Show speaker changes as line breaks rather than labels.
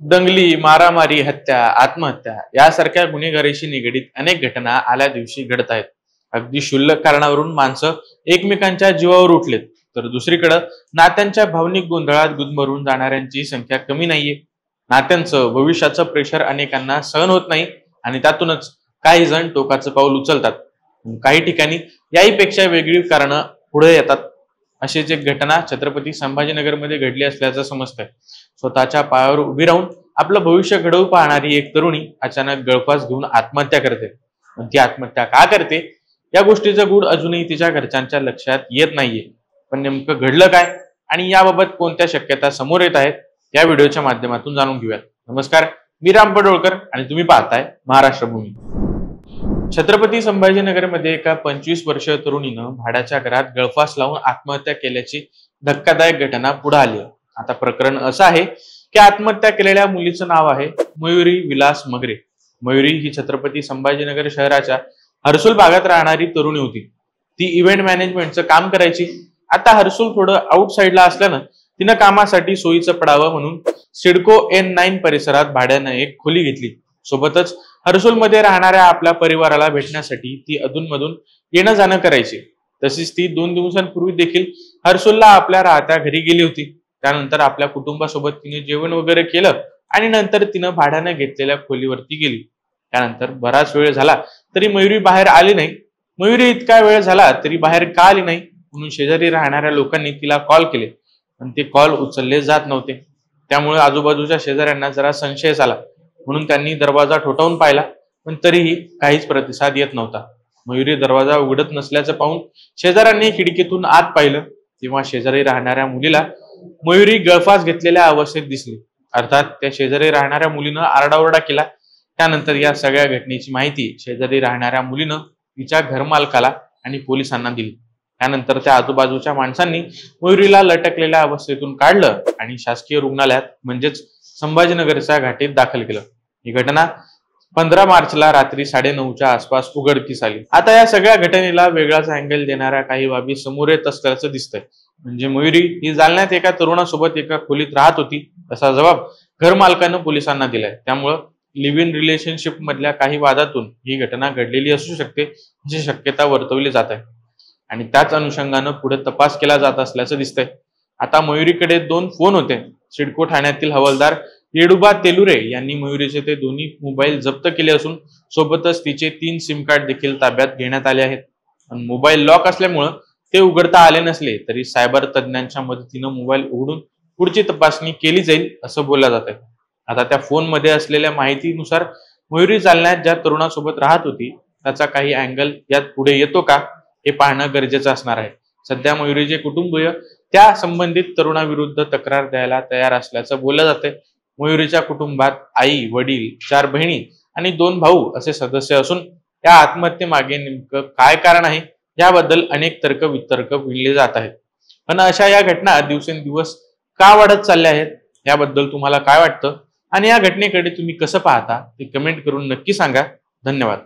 दंगली, मारामारी, हत्या, आत्महत्या यासारख्या गुन्हेगारीशी निगडीत अनेक घटना आल्या दिवशी घडत आहेत. अगदी क्षुल्लक कारणावरून माणसं एकमेकांच्या जीवावर उठलेत, तर दुसरीकडे नात्यांच्या भावनिक गोंधळात गुदमरून जाणाऱ्यांची संख्या कमी नाहीये. नात्यांचं भविष्याचं प्रेशर अनेकांना सहन होत नाही आणि त्यातूनच काही जण टोकाचं पाऊल उचलतात. काही ठिकाणी याहीपेक्षा वेगळी कारणं पुढे येतात. अशीच एक घटना छत्रपती संभाजीनगरमध्ये घडली असल्याचं समजतंय. स्वतःच्या पायावर उभी राहून आपलं भविष्य घडवू पाहणारी एक तरुणी अचानक गळफास घेऊन आत्महत्या करते. पण ती आत्महत्या का करते या गोष्टीचा गूढ अजूनही तिच्या घरच्यांच्या लक्षात येत नाहीये. पण नेमकं घडलं काय आणि याबाबत कोणत्या शक्यता समोर येत आहेत या व्हिडिओच्या माध्यमातून जाणून घेऊयात. नमस्कार, मी राम पडोळकर आणि तुम्ही पाहताय महाराष्ट्र भूमी. छत्रपती संभाजीनगरमध्ये एका 25 वर्षीय तरुणीनं भाड्याच्या घरात गळफास लावून आत्महत्या केल्याची धक्कादायक घटना पुढे आली. आता प्रकरण असं आहे की आत्महत्या केलेल्या मुलीचं नाव आहे मयुरी विलास मगरे. मयुरी ही छत्रपती संभाजीनगर शहराच्या हर्सुल भागात राहणारी तरुणी होती. ती इव्हेंट मॅनेजमेंटचं काम करायची. आता हर्सुल थोडं आउट साईडला असल्यानं तिनं कामासाठी सोयीचं पडावं म्हणून सिडको N9 परिसरात भाड्यानं एक खोली घेतली. सोबतच हर्सुलमध्ये राहणाऱ्या आपल्या परिवाराला भेटण्यासाठी ती अधूनमधून येणं जाणं करायची. तशीच ती 2 दिवसांपूर्वी देखील हर्सुलला आपल्या राहत्या घरी गेली होती. त्यानंतर आपल्या कुटुंबासोबत तिने जेवण वगैरे केलं आणि नंतर तिनं भाड्यानं घेतलेल्या खोलीवरती गेली. त्यानंतर बराच वेळ झाला तरी मयुरी बाहेर आली नाही. मयुरी इतका वेळ झाला तरी बाहेर का आली नाही म्हणून शेजारी राहणाऱ्या लोकांनी तिला कॉल केले, पण ते कॉल उचलले जात नव्हते. त्यामुळे आजूबाजूच्या शेजाऱ्यांना जरा संशय झाला म्हणून त्यांनी दरवाजा ठोठावून पाहिला, पण तरीही काहीच प्रतिसाद येत नव्हता. मयुरी दरवाजा उघडत नसल्याचं पाहून शेजाऱ्यांनी खिडकीतून आत पाहिलं तेव्हा शेजारी राहणाऱ्या मुलीला मयुरी गळफास घेतलेल्या अवस्थेत दिसली. अर्थात त्या शेजारी राहणाऱ्या मुलीनं आरडाओरडा केला. त्यानंतर या सगळ्या घटनेची माहिती शेजारी राहणाऱ्या मुलीनं तिच्या घरमालकाला आणि पोलिसांना दिली. त्यानंतर त्या आजूबाजूच्या माणसांनी मयुरीला लटकलेल्या अवस्थेतून काढलं आणि शासकीय रुग्णालयात म्हणजेच संभाजीनगरच्या घाटीत दाखल केलं. ही घटना 15 मार्चला रात्री 9:30च्या आसपास उघडकीस आली. आता या सगळ्या घटनेला वेगळाच अँगल देणाऱ्या काही बाबी समोर येत असल्याचं दिसतंय. म्हणजे मयुरी ही जालन्यात एका तरुणासोबत एका खोलीत राहत होती असा जबाब घर मालकानं पोलिसांना दिलाय. त्यामुळं लिव्ह इन रिलेशनशिप मधल्या काही वादातून ही घटना घडलेली असू शकते अशी शक्यता वर्तवली जात आहे आणि त्याच अनुषंगानं पुढे तपास केला जात असल्याचं दिसतंय. आता मयुरीकडे 2 फोन होते. सिडको ठाण्यातील हवालदार येडुबा तेलुरे यांनी मयुरीचे ते दोन्ही मोबाईल जप्त केले असून सोबतच तिचे 3 सिम कार्ड देखील ताब्यात घेण्यात आले आहेत. पण मोबाईल लॉक असल्यामुळं ते उघडता आले नसले तरी सायबर तज्ज्ञांच्या मदतीनं मोबाईल उघडून पुढची तपासणी केली जाईल असं बोललं जात आहे. आता त्या फोनमध्ये असलेल्या माहितीनुसार मयुरी जालन्यात ज्या तरुणासोबत राहत होती त्याचा काही अँगल यात पुढे येतो का हे पाहणं गरजेचं असणार आहे. सध्या मयुरीचे कुटुंबीय त्या संबंधित तरुणाविरुद्ध तक्रार द्यायला तयार असल्याचं बोललं जातंय. मयुरीच्या कुटुंबात आई, वडील, 4 बहिणी आणि 2 भाऊ असे सदस्य असून या आत्महत्येमागे नेमकं काय कारण आहे याबद्दल अनेक तर्क वितर्क विणले जात आहेत. पण अशा या घटना दिवसेंदिवस का वाढत चालल्या आहेत याबद्दल तुम्हाला काय वाटतं आणि या घटनेकडे तुम्ही कसं पाहता ते कमेंट करून नक्की सांगा. धन्यवाद.